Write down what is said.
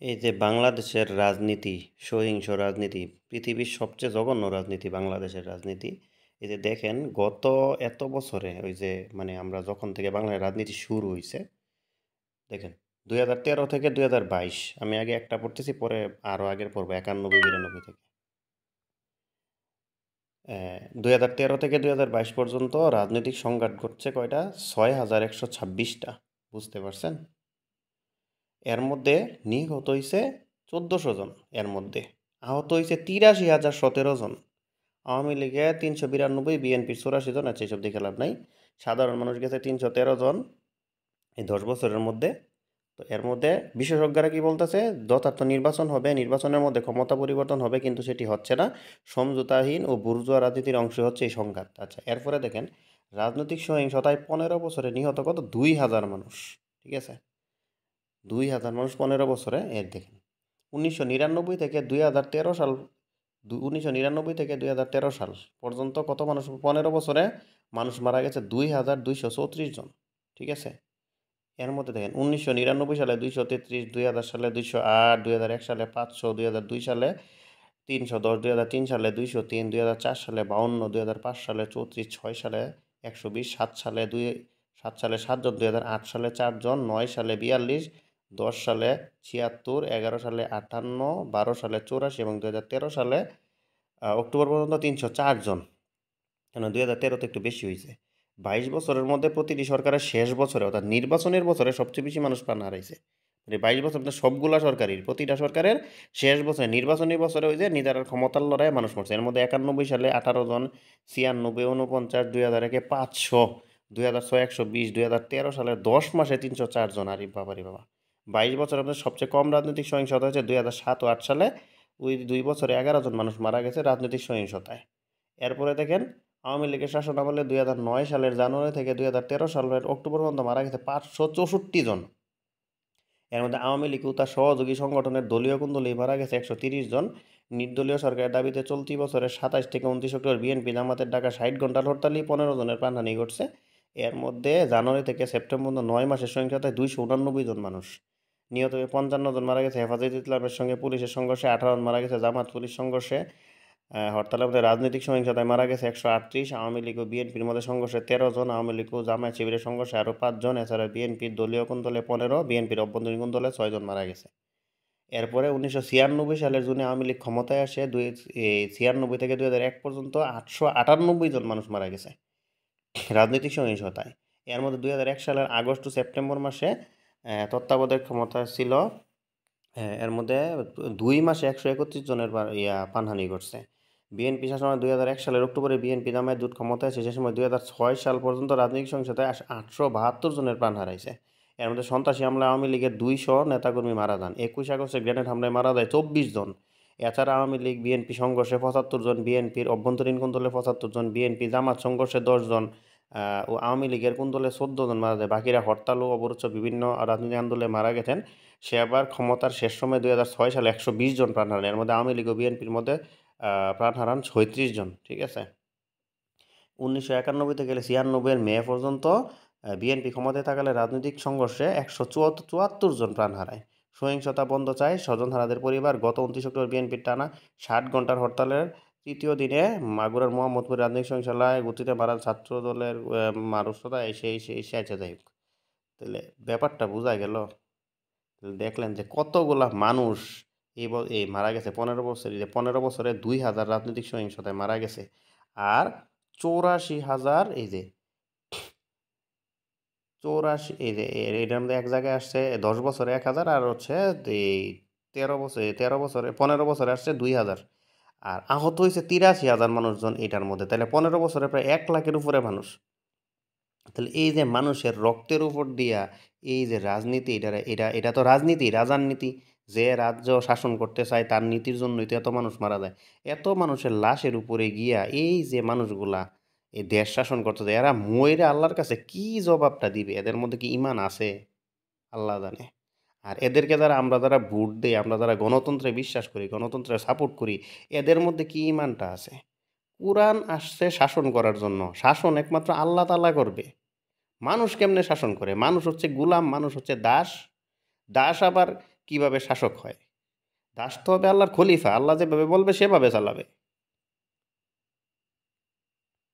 এই যে বাংলাদেশের রাজনীতি, সহিংস রাজনীতি, পৃথিবীর সবচেয়ে জঘন্য রাজনীতি বাংলাদেশের রাজনীতি। এই যে দেখেন গত এত বছরে ওই যে আমরা যখন থেকে বাংলায় রাজনীতি শুরু হইছে, দেখেন 2013 থেকে 2022, আমি আগে একটা পড়তেছি পরে আরো আগের পড়বো 91-92 থেকে। 2013 থেকে 2022 পর্যন্ত রাজনৈতিক সংঘাত ঘটছে কয়টা? 6126টা। বুঝতে পারছেন? এর মধ্যে নিহত হইছে 1400 জন। এর মধ্যে আহত হইছে 83,017 জন। আওয়ামী লীগে 392, বিএনপি 84 জন। আচ্ছা, এসব দেখে লাভ নাই। সাধারণ মানুষ গেছে 313 জন এই 10 বছরের মধ্যে। তো এর মধ্যে বিশেষজ্ঞরা কি বলতেছে, যথার্থ নির্বাচন হবে, নির্বাচনের মধ্যে ক্ষমতা পরিবর্তন হবে, কিন্তু সেটি হচ্ছে না। সমঝোতাহীন ও বুর্জোয়া রাজনীতির অংশ হচ্ছে এই সংঘাত। আচ্ছা, এরপরে দেখেন রাজনৈতিক সহিংসতায় 15 বছরে নিহত কত? 2000 মানুষ। ঠিক আছে, 2000 মানুষ 15 বছরে। এর দেখেন 1999 থেকে 2013 সাল, 1999 থেকে 2013 সাল পর্যন্ত কত মানুষ? 15 বছরে মানুষ মারা গেছে 2234 জন। ঠিক আছে, এর মধ্যে দেখেন 1999 সালে 233, 2000 সালে 208, 2001 সালে 500, 2002 সালে 310, 2003 সালে 203, 2004 সালে 52, 2005 সালে 34, 6 সালে 120, 7 সালে 7 জন, 2008 সালে 4 জন, 9 সালে 42, 10 সালে 76, 11 সালে 58, 12 সালে 84 এবং 2013 সালে অক্টোবর পর্যন্ত 304 জন। কেন 2013 তে একটু বেশি হয়েছে। 22 বছরের মধ্যে প্রতিটি সরকারের শেষ বছরে, অর্থাৎ নির্বাচনের বছরে সবচেয়ে বেশি মানুষ প্রাণ হারাইছে। 22 বছর মানে সবগুলা সরকারের, প্রতিটা সরকারের শেষ বছরে, নির্বাচনী বছরে ওই যে নিজের ক্ষমতার লড়াইয়ে মানুষ মরছে। এর মধ্যে 91 সালে 18 জন, 96, 49, 2001-এ 500, 2006 120, 2013 সালে 10 মাসে 304 জন। আরে বাবা রে বাবা। 22 বছর আপনার সবচেয়ে কম রাজনৈতিক সহিংসতা হয়েছে 2007 ও 8 সালে। ওই 2 বছরে 11 জন মানুষ মারা গেছে রাজনৈতিক সহিংসতায়। এরপরে দেখেন আওয়ামী লীগের শাসন আমলে 2009 সালের জানুয়ারি থেকে 2013 সালের অক্টোবর পর্যন্ত মারা গেছে 564 জন। এর মধ্যে আওয়ামী লীগ ও তার সহযোগী সংগঠনের দলীয় কুন্দলেই মারা গেছে 130 জন। নির্দলীয় সরকারের দাবিতে চলতি বছরের 27 থেকে 29 অক্টোবর বিএনপি জামাতের ডাকা 60 ঘন্টার হরতালেই 15 জনের প্রাণহানি ঘটছে। এর মধ্যে জানুয়ারি থেকে সেপ্টেম্বর পর্যন্ত 9 মাসের সহিংসতায় 289 জন মানুষ নিহত হয়ে 55 জন মারা গেছে হেফাজতে ইসলামের সঙ্গে পুলিশের সংঘর্ষে, 18 জন মারা গেছে জামাত পুলিশ সংঘর্ষে। হরতালের মধ্যে রাজনৈতিক সহিংসতায় মারা গেছে 138, আওয়ামী লীগ ও বিএনপির মধ্যে সংঘর্ষে 13 জন, আওয়ামী লীগ ও জামায়াত শিবিরের সংঘর্ষে আরও 5 জন। এছাড়া বিএনপির দলীয় কোন্দলে 15, বিএনপির অভ্যন্তরীণ কোন্দলে 6 জন মারা গেছে। এরপরে 1996 সালের জুনে আওয়ামী লীগ ক্ষমতায় আসে। 1996 থেকে 2001 পর্যন্ত 898 জন মানুষ মারা গেছে রাজনৈতিক সহিংসতায়। এর মধ্যে 2001 সালের আগস্ট টু সেপ্টেম্বর মাসে তত্ত্বাবধায়ক ক্ষমতা ছিল। এর মধ্যে 2 মাসে 131 জনের প্রাণহানি ঘটছে। বিএনপি শাসনামলে 2001 সালের অক্টোবরে বিএনপি জামায়াত জোট ক্ষমতায় আসে। সে সময় 2006 সাল পর্যন্ত রাজনৈতিক সহিংসতায় 872 জনের প্রাণ হারাইছে। এর মধ্যে সন্ত্রাসী হামলায় আওয়ামী লীগের 200 নেতাকর্মী মারা যান। 21 আগস্টে গ্রেনেড হামলায় মারা যায় 24 জন। এছাড়া আওয়ামী লীগ বিএনপি সংঘর্ষে 75 জন, বিএনপির অভ্যন্তরীণ কোন্দলে 75 জন, বিএনপি জামাত সংঘর্ষে 10 জন ও আওয়ামী লীগের কোন্দলে 14 জন মারা যায়। বাকিরা হরতাল ও অবরোধ বিভিন্ন রাজনৈতিক আন্দোলনে মারা গেছেন। সে আবার ক্ষমতার শেষ সময় 2006 সালে 120 জন প্রাণ হারান। এর মধ্যে আওয়ামী লীগ ও বিএনপির মধ্যে প্রাণ হারান 36 জন। ঠিক আছে, 1991 থেকে 96 মে পর্যন্ত বিএনপি ক্ষমতায় থাকালে রাজনৈতিক সংঘর্ষে 174 জন প্রাণ হারায়। সহিংসতা বন্ধ চায় স্বজনহারাদের পরিবার। গত 29 অক্টোবর বিএনপির টানা 60 ঘন্টার হরতালের তৃতীয় দিনে মাগুরার মোহাম্মদপুর রাজনৈতিক সহিংসতায় গতিতে মারা ছাত্র দলের মানুষরা এসে আছে। যাই হোক, তাহলে ব্যাপারটা বোঝা গেল। দেখলেন যে কতগুলা মানুষ এই মারা গেছে 15 বছরে, যে 15 বছরে 2000 রাজনৈতিক সহিংসতায় মারা গেছে। আর 84,000 এই যে 84, এই যে এটার মধ্যে এক জায়গায় আসছে 10 বছরে 1000, আর হচ্ছে এই 13 বছরে 15 বছরে আসছে 2000। আর আহত হয়েছে 83,000 মানুষজন এটার মধ্যে। তাহলে 15 বছরে প্রায় 1 লাখের উপরে মানুষ। তাহলে এই যে মানুষের রক্তের উপর দিয়া এই যে রাজনীতি, এটা তো রাজনীতি, রাজার নীতি। যে রাজ্য শাসন করতে চায় তার নীতির জন্যই তো এত মানুষ মারা যায়। এত মানুষের লাশের উপরে গিয়া এই যে মানুষগুলা এই দেশ শাসন করতে যায়, এরা মইরে আল্লাহর কাছে কি জবাবটা দিবে? এদের মধ্যে কি ইমান আছে? আল্লাহ জানে। আর এদেরকে যারা ভোট দেই, আমরা যারা গণতন্ত্রে বিশ্বাস করি, গণতন্ত্রে সাপোর্ট করি, এদের মধ্যে কি ইমানটা আছে? কুরআন আসছে শাসন করার জন্য। শাসন একমাত্র আল্লাহ তাআলা করবে। মানুষ কেমনে শাসন করে? মানুষ হচ্ছে গুলাম, মানুষ হচ্ছে দাস। দাস আবার কিভাবে শাসক হয়। দাস তো হবে আল্লাহর খলিফা, আল্লাহ যেভাবে বলবে সেভাবে চালাবে।